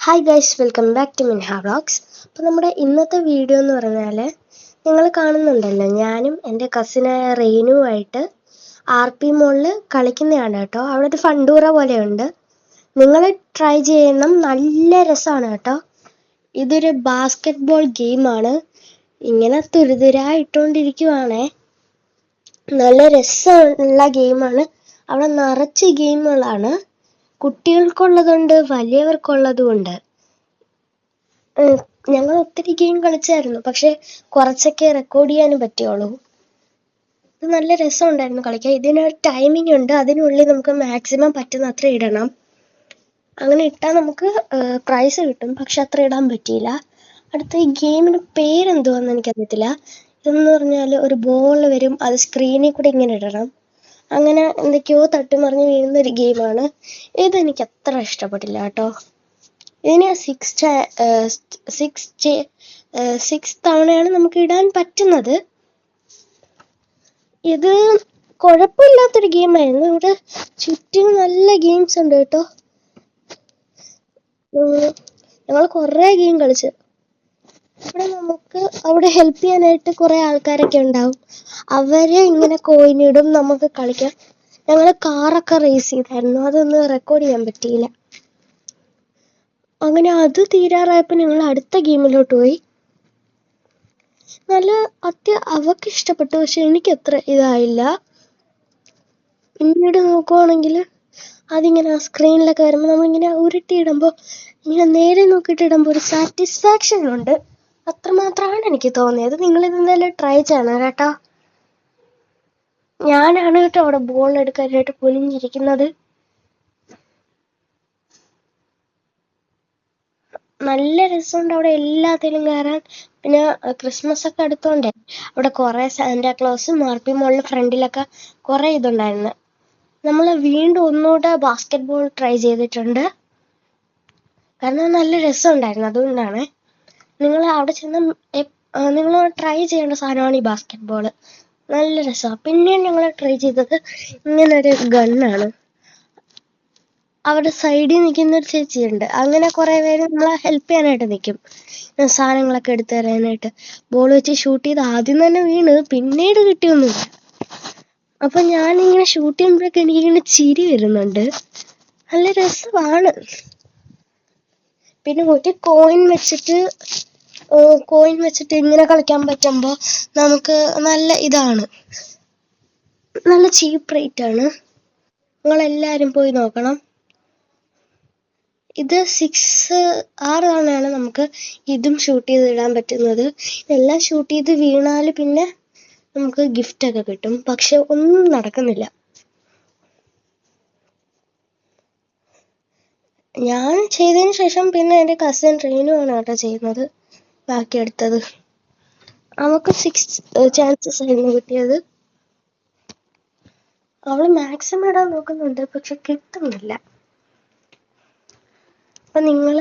Hi guys, welcome back to Minha vlogs. അപ്പോൾ നമ്മുടെ ഇന്നത്തെ വീഡിയോ എന്ന് പറഞ്ഞാൽ നിങ്ങൾ കാണുന്നുണ്ടല്ലോ, ഞാനും എൻ്റെ കസിനായ റെയിനുമായിട്ട് RP മോളിൽ കളിക്കുന്നതാണ് കേട്ടോ. അവിടെ ഒരു ഫണ്ടൂറ പോലെയുണ്ട്, നിങ്ങൾ ട്രൈ ചെയ്യണം, നല്ല രസമാണ് കേട്ടോ. ഇതൊരു ബാസ്കറ്റ് ബോൾ ഗെയിമാണ്. ഇങ്ങനെ തുരുതുരാ ഇട്ടുകൊണ്ടിരിക്കുവാണേ, നല്ല രസമുള്ള ഗെയിമാണ്. അവിടെ നിറച്ച് ഗെയിമുകളാണ്, കുട്ടികൾക്കുള്ളതുണ്ട്, വലിയവർക്കുള്ളതുമുണ്ട്. ഞങ്ങൾ ഒത്തിരി ഗെയിം കളിച്ചായിരുന്നു, പക്ഷെ കുറച്ചൊക്കെ റെക്കോർഡ് ചെയ്യാനും പറ്റുള്ളൂ. ഇത് നല്ല രസമുണ്ടായിരുന്നു കളിക്കാൻ. ഇതിനൊരു ടൈമിംഗ് ഉണ്ട്, അതിനുള്ളിൽ നമുക്ക് മാക്സിമം പറ്റുന്ന അത്ര ഇടണം. അങ്ങനെ ഇട്ടാൽ നമുക്ക് പ്രൈസ് കിട്ടും, പക്ഷെ അത്ര ഇടാൻ പറ്റിയില്ല. അടുത്ത ഈ ഗെയിമിന് പേരെന്തുവാന്ന് എനിക്കറിയത്തില്ല. ഇതെന്ന് പറഞ്ഞാൽ ഒരു ബോൾ വരും, അത് സ്ക്രീനിൽ കൂടെ ഇങ്ങനെ ഇടണം. അങ്ങനെ എന്തൊക്കെയോ തട്ടിമറിഞ്ഞ് വീഴുന്ന ഒരു ഗെയിമാണ്. ഇതെനിക്ക് അത്ര ഇഷ്ടപ്പെട്ടില്ല കേട്ടോ. ഇതിന് 6 തവണയാണ് നമുക്ക് ഇടാൻ പറ്റുന്നത്. ഇത് കുഴപ്പമില്ലാത്തൊരു ഗെയിമായിരുന്നു. ഇവിടെ ചുറ്റും നല്ല ഗെയിംസ് ഉണ്ട് കേട്ടോ. ഞങ്ങൾ കുറേ ഗെയിം കളിച്ചു. ഇവിടെ നമുക്ക് അവിടെ ഹെൽപ്പ് ചെയ്യാനായിട്ട് കുറേ ആൾക്കാരൊക്കെ ഉണ്ടാവും. അവരെ ഇങ്ങനെ കോയിനിടും, നമുക്ക് കളിക്കാം. ഞങ്ങൾ കാറൊക്കെ റേസ് ചെയ്തായിരുന്നു, അതൊന്നും റെക്കോർഡ് ചെയ്യാൻ പറ്റിയില്ല. അങ്ങനെ അത് തീരാറായപ്പോൾ ഞങ്ങൾ അടുത്ത ഗെയിമിലോട്ട് പോയി. നല്ല അവർക്ക് ഇഷ്ടപ്പെട്ടു, പക്ഷെ എനിക്ക് അത്ര ഇതായില്ല. പിന്നീട് നോക്കുവാണെങ്കിൽ അതിങ്ങനെ ആ സ്ക്രീനിലൊക്കെ വരുമ്പോൾ നമ്മളിങ്ങനെ ഉരുട്ടിയിടുമ്പോൾ, ഇങ്ങനെ നേരെ നോക്കിയിട്ട് ഇടുമ്പോൾ ഒരു സാറ്റിസ്ഫാക്ഷൻ ഉണ്ട്. അത്രമാത്രമാണ് എനിക്ക് തോന്നിയത്. നിങ്ങളിതെന്തായാലും ട്രൈ ചെയ്യണം കേട്ടോ. ഞാനാണ് കേട്ടോ അവിടെ ബോൾ എടുക്കാനായിട്ട് കുനിഞ്ഞിരിക്കുന്നത്. നല്ല രസമുണ്ട് അവിടെ എല്ലാത്തിലും കയറാൻ. പിന്നെ ക്രിസ്മസ് ഒക്കെ അടുത്തോണ്ടേ അവിടെ കുറേ സാന്റാക്ലോസും RP മോളിൻ്റെ ഫ്രണ്ടിലൊക്കെ കുറേ ഇതുണ്ടായിരുന്നു. നമ്മൾ വീണ്ടും ഒന്നുകൂടെ ബാസ്കറ്റ് ബോൾ ട്രൈ ചെയ്തിട്ടുണ്ട്, കാരണം നല്ല രസമുണ്ടായിരുന്നു. അതുകൊണ്ടാണ് നിങ്ങൾ അവിടെ ചെന്ന് നിങ്ങൾ ട്രൈ ചെയ്യേണ്ട സാധനമാണ് ഈ ബാസ്കറ്റ് ബോൾ. നല്ല രസമാണ്. പിന്നെ ഞങ്ങൾ ട്രൈ ചെയ്തത് ഇങ്ങനൊരു ഗണ്ണാണ്. അവിടെ സൈഡിൽ നിൽക്കുന്ന ഒരു ചേച്ചിയുണ്ട്, അങ്ങനെ കുറേ പേര് നമ്മളെ ഹെൽപ്പ് ചെയ്യാനായിട്ട് നിൽക്കും, സാധനങ്ങളൊക്കെ എടുത്തു തരാനായിട്ട്. ബോൾ വെച്ച് ഷൂട്ട് ചെയ്ത് ആദ്യം തന്നെ വീണ്, പിന്നീട് കിട്ടിയൊന്നുമില്ല. അപ്പം ഞാനിങ്ങനെ ഷൂട്ട് ചെയ്യുമ്പോഴൊക്കെ എനിക്കിങ്ങനെ ചിരി വരുന്നുണ്ട്, നല്ല രസമാണ്. പിന്നെ ഒരു കോയിൻ വെച്ചിട്ട് ഇങ്ങനെ കളിക്കാൻ പറ്റുമ്പോൾ നമുക്ക് നല്ല ഇതാണ്, നല്ല ചീപ്പ് റേറ്റാണ്. നിങ്ങളെല്ലാവരും പോയി നോക്കണം. ഇത് 6 തവണയാണ് നമുക്ക് ഇതും ഷൂട്ട് ചെയ്ത് ഇടാൻ പറ്റുന്നത്. ഇതെല്ലാം ഷൂട്ട് ചെയ്ത് വീണാൽ പിന്നെ നമുക്ക് ഗിഫ്റ്റൊക്കെ കിട്ടും, പക്ഷെ ഒന്നും നടക്കുന്നില്ല. ഞാൻ ചെയ്തതിന് ശേഷം പിന്നെ എൻ്റെ കസിൻ റീനുവാണ് കേട്ടോ ചെയ്യുന്നത്, ബാക്കിയെടുത്തത്. അവൾക്ക് 6 ചാൻസസ് ആയിരുന്നു കിട്ടിയത്. അവൾ മാക്സിമം ഇടാൻ നോക്കുന്നുണ്ട്, പക്ഷെ കിട്ടുന്നില്ല. അപ്പം നിങ്ങൾ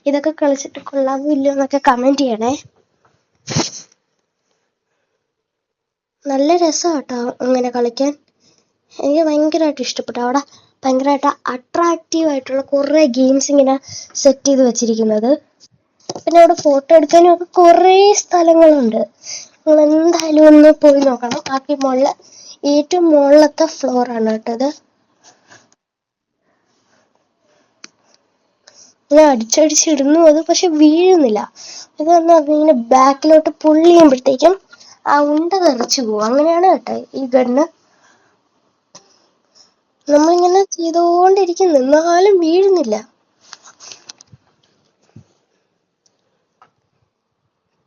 ഇതൊക്കെ കളിച്ചിട്ട് കൊള്ളാമോ ഇല്ലയോ എന്നൊക്കെ കമൻറ്റ് ചെയ്യണേ. നല്ല രസമാണ് കേട്ടോ അങ്ങനെ കളിക്കാൻ. എനിക്ക് ഭയങ്കരമായിട്ട് ഇഷ്ടപ്പെട്ടു. അവിടെ ഭയങ്കരമായിട്ട് അട്രാക്റ്റീവായിട്ടുള്ള കുറേ ഗെയിംസ് ഇങ്ങനെ സെറ്റ് ചെയ്ത് വെച്ചിരിക്കുന്നത്. പിന്നെ അവിടെ ഫോട്ടോ എടുക്കാനും ഒക്കെ കുറേ സ്ഥലങ്ങളുണ്ട്. നിങ്ങൾ എന്തായാലും ഒന്ന് പോയി നോക്കണം. RP മോളിൽ ഏറ്റവും മുകളിലത്തെ ഫ്ലോറാണ് കേട്ടോ ഇത്. ഇങ്ങനെ അടിച്ചടിച്ചിടുന്നു അത്, പക്ഷെ വീഴുന്നില്ല. ഇതെന്ന് പറഞ്ഞിങ്ങനെ ബാക്കിലോട്ട് പുള്ളി ചെയ്യുമ്പോഴത്തേക്കും ആ ഉണ്ട തെറിച്ചു പോകും. അങ്ങനെയാണ് കേട്ടോ ഈ ഗണ്ണ്. നമ്മളിങ്ങനെ ചെയ്തുകൊണ്ടിരിക്കുന്നു, എന്നാലും വീഴുന്നില്ല.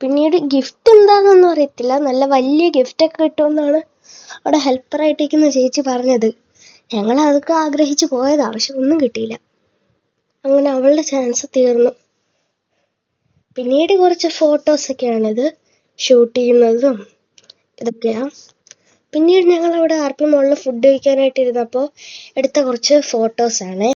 പിന്നീട് ഗിഫ്റ്റ് എന്താണെന്നൊന്നും അറിയത്തില്ല, നല്ല വലിയ ഗിഫ്റ്റൊക്കെ കിട്ടുമെന്നാണ് അവിടെ ഹെൽപ്പറായിട്ടിരിക്കുന്ന ചേച്ചി പറഞ്ഞത്. ഞങ്ങൾ അതൊക്കെ ആഗ്രഹിച്ച് പോയതാണ്, പക്ഷെ ഒന്നും കിട്ടിയില്ല. അങ്ങനെ അവളുടെ ചാൻസ് തീർന്നു. പിന്നീട് കുറച്ച് ഫോട്ടോസൊക്കെയാണിത് ഷൂട്ട് ചെയ്യുന്നതും ഇതൊക്കെയാണ്. പിന്നീട് ഞങ്ങൾ അവിടെ RP മോളിൽ ഫുഡ് കഴിക്കാനായിട്ട് ഇരുന്നപ്പോൾ എടുത്ത കുറച്ച് ഫോട്ടോസാണ്.